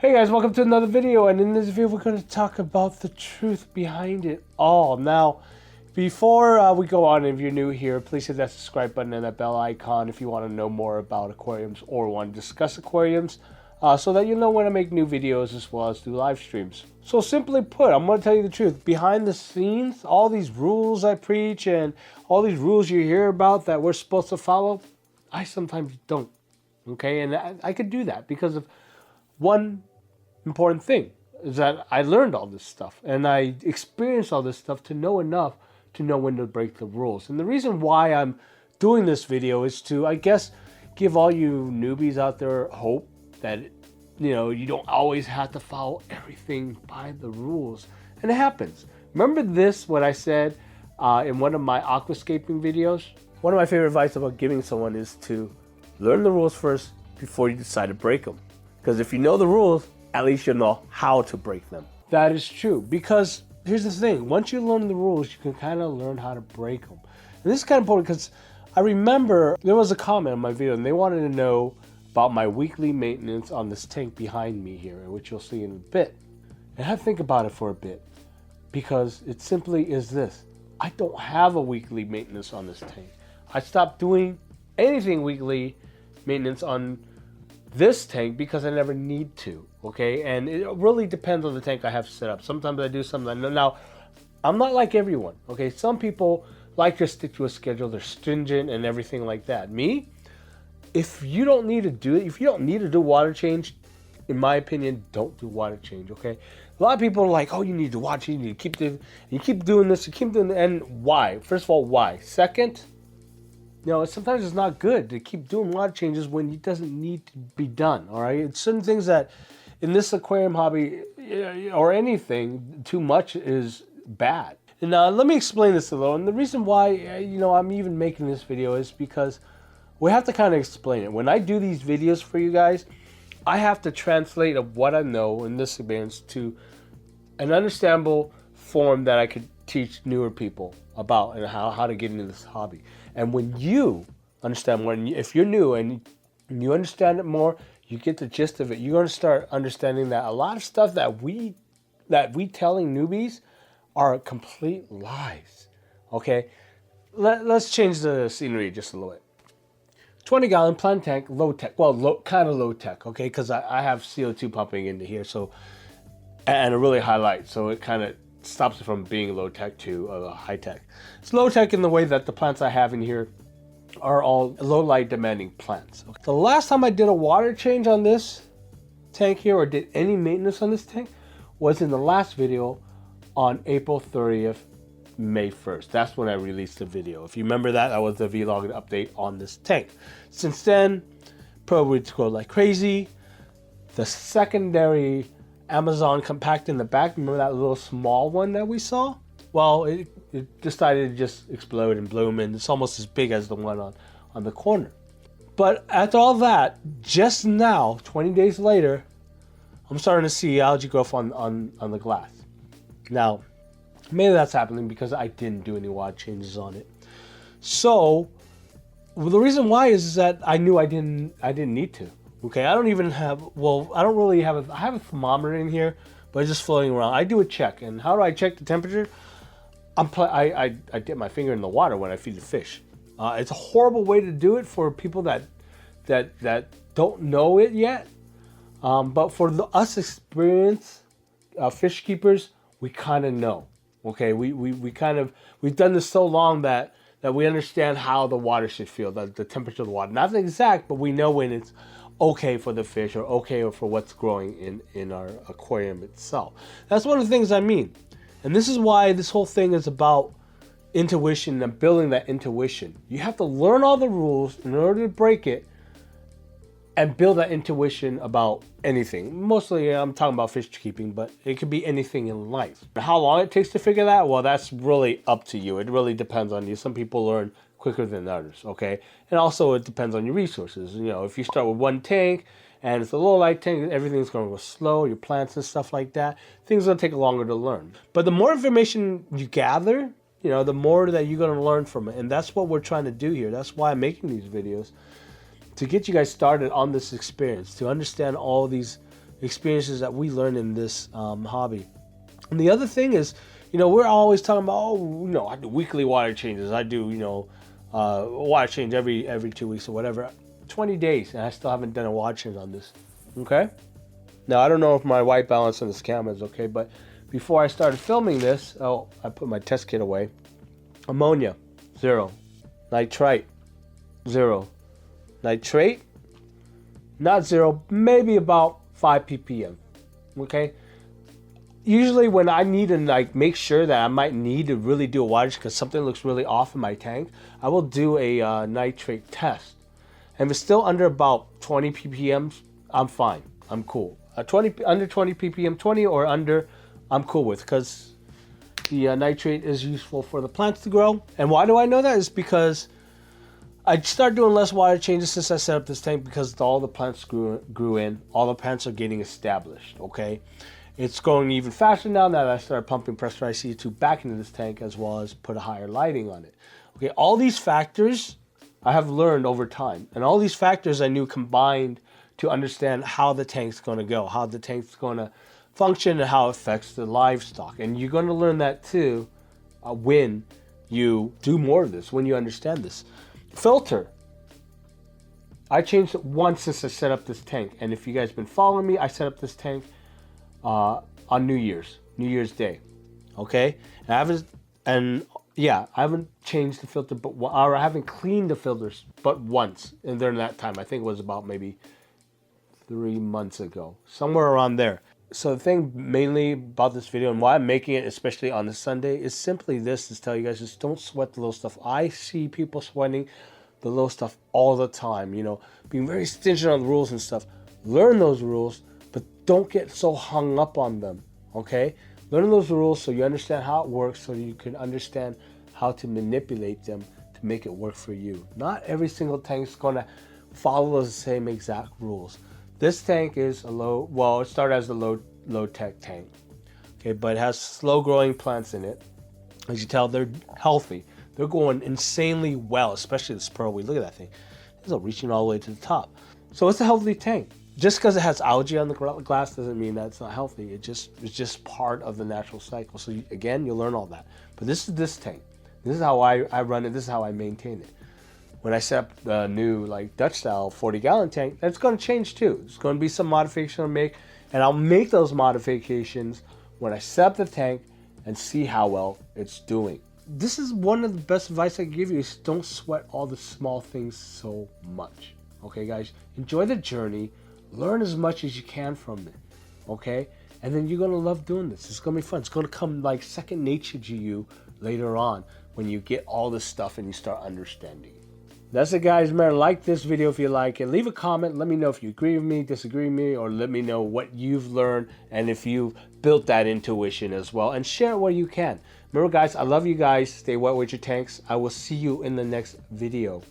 Hey guys, welcome to another video, and in this video we're going to talk about the truth behind it all. Now, before we go on, if you're new here, please hit that subscribe button and that bell icon if you want to know more about aquariums or want to discuss aquariums, so that you know when I make new videos as well as do live streams. So simply put, I'm going to tell you the truth. Behind the scenes, all these rules I preach and all these rules you hear about that we're supposed to follow, I sometimes don't. Okay, and I could do that because of one important thing, is that I learned all this stuff and I experienced all this stuff to know enough to know when to break the rules. And the reason why I'm doing this video is to, I guess, give all you newbies out there hope that, you don't always have to follow everything by the rules. And it happens. Remember this, what I said in one of my aquascaping videos? One of my favorite advice about giving someone is to learn the rules first before you decide to break them. Because if you know the rules, at least you'll know how to break them. That is true, because here's the thing. Once you learn the rules, you can kind of learn how to break them. And this is kind of important because I remember there was a comment on my video and they wanted to know about my weekly maintenance on this tank behind me here, which you'll see in a bit. And I had to think about it for a bit, because it simply is this. I don't have a weekly maintenance on this tank. I stopped doing anything weekly maintenance on this tank because I never need to, okay? And it really depends on the tank I have set up. Sometimes I do, sometimes I don't. Now, I'm not like everyone, okay? Some people like to stick to a schedule. They're stringent and everything like that. Me, if you don't need to do it, if you don't need to do water change, in my opinion, don't do water change, okay? A lot of people are like, oh, you need to watch it, you need to keep doing, you keep doing this, you keep doing it, and why? First of all, why? Second, sometimes it's not good to keep doing water changes when it doesn't need to be done, all right? It's certain things that in this aquarium hobby or anything, too much is bad. And let me explain this a little. And the reason why, I'm even making this video is because we have to kind of explain it. When I do these videos for you guys, I have to translate of what I know in this experience to an understandable form that I could teach newer people about and how to get into this hobby. And when you understand more, if you're new and you understand it more, you get the gist of it. You're going to start understanding that a lot of stuff that we telling newbies are complete lies. Okay, let's change the scenery just a little bit. 20-gallon plant tank, low tech. Well, kind of low tech. Okay, because I have CO2 pumping into here, so and a really high light, so it kind of stops it from being low tech to high tech. It's low tech in the way that the plants I have in here are all low light demanding plants. Okay. The last time I did a water change on this tank here, or did any maintenance on this tank, was in the last video on April 30th, May 1st. That's when I released the video. If you remember that was the vlog update on this tank. Since then, probably grow like crazy. The secondary Amazon compact in the back, remember that little small one that we saw? Well, it decided to just explode and bloom, and it's almost as big as the one on the corner. But after all that, just now, 20 days later, I'm starting to see algae growth on the glass. Now, maybe that's happening because I didn't do any water changes on it. So, the reason why is that I knew I didn't need to. Okay, I don't even have, I don't really have I have a thermometer in here, but it's just floating around. I do a check, and how do I check the temperature? I dip my finger in the water when I feed the fish. It's a horrible way to do it for people that don't know it yet. But for us experienced fish keepers, we kind of know. Okay, we've done this so long that we understand how the water should feel, the temperature of the water. Not exact, but we know when it's okay for the fish or okay for what's growing in our aquarium itself. That's one of the things I mean. And this is why this whole thing is about intuition and building that intuition. You have to learn all the rules in order to break it and build that intuition about anything. Mostly I'm talking about fish keeping, but it could be anything in life. How long it takes to figure that? Well, that's really up to you. It really depends on you. Some people learn quicker than others, okay? And also it depends on your resources. If you start with one tank and it's a low light tank, everything's going to go slow, your plants and stuff like that, things are going to take longer to learn. But the more information you gather, the more that you're going to learn from it. And that's what we're trying to do here. That's why I'm making these videos, to get you guys started on this experience, to understand all these experiences that we learn in this hobby. And the other thing is, you know, we're always talking about, oh, you know, I do weekly water changes. I do, you know, water change every 2 weeks or whatever. 20 days, and I still haven't done a water change on this. Okay? Now, I don't know if my white balance on this camera is okay, but before I started filming this, oh, I put my test kit away. Ammonia, 0. Nitrite, 0. Nitrate, not 0, maybe about 5 ppm. Okay? Usually when I need to like make sure that I might need to really do a water change because something looks really off in my tank, I will do a nitrate test. And if it's still under about 20 ppm, I'm fine. I'm cool. 20 under 20 ppm, 20 or under, I'm cool with, because the nitrate is useful for the plants to grow. And why do I know that? Is because I started doing less water changes since I set up this tank, because all the plants grew in. All the plants are getting established, okay? It's growing even faster now that I started pumping pressurized CO2 back into this tank, as well as put a higher lighting on it. Okay, all these factors I have learned over time. And all these factors I knew combined to understand how the tank's going to go, how the tank's going to function, and how it affects the livestock. And you're going to learn that too when you do more of this, when you understand this. Filter. I changed it once since I set up this tank. And if you guys have been following me, I set up this tank on New Year's Day. Okay? And I haven't changed the filter, or I haven't cleaned the filters but once. And during that time, I think it was about maybe 3 months ago, somewhere around there. So the thing mainly about this video and why I'm making it, especially on the Sunday, is simply this: to tell you guys, just don't sweat the little stuff. I see people sweating the little stuff all the time, you know, being very stringent on the rules and stuff. Learn those rules, but don't get so hung up on them, okay? Learn those rules so you understand how it works, so you can understand how to manipulate them to make it work for you. Not every single tank is going to follow the same exact rules. This tank is it started as a low tech tank, okay, but it has slow growing plants in it. As you tell, they're healthy. They're going insanely well, especially this pearlweed. Look at that thing. It's reaching all the way to the top. So it's a healthy tank. Just because it has algae on the glass doesn't mean that it's not healthy. It's just part of the natural cycle. So again, you'll learn all that. But this is this tank. This is how I run it. This is how I maintain it. When I set up the new Dutch style 40-gallon tank, that's going to change too. There's going to be some modifications I'll make, and I'll make those modifications when I set up the tank and see how well it's doing. This is one of the best advice I can give you: is don't sweat all the small things so much. Okay, guys, enjoy the journey. Learn as much as you can from it. Okay, and then you're gonna love doing this. It's gonna be fun. It's gonna come like second nature to you later on when you get all this stuff and you start understanding. That's it, guys. Remember, like this video if you like it. Leave a comment. Let me know if you agree with me, disagree with me, or let me know what you've learned and if you've built that intuition as well. And share it where you can. Remember, guys, I love you guys. Stay wet with your tanks. I will see you in the next video.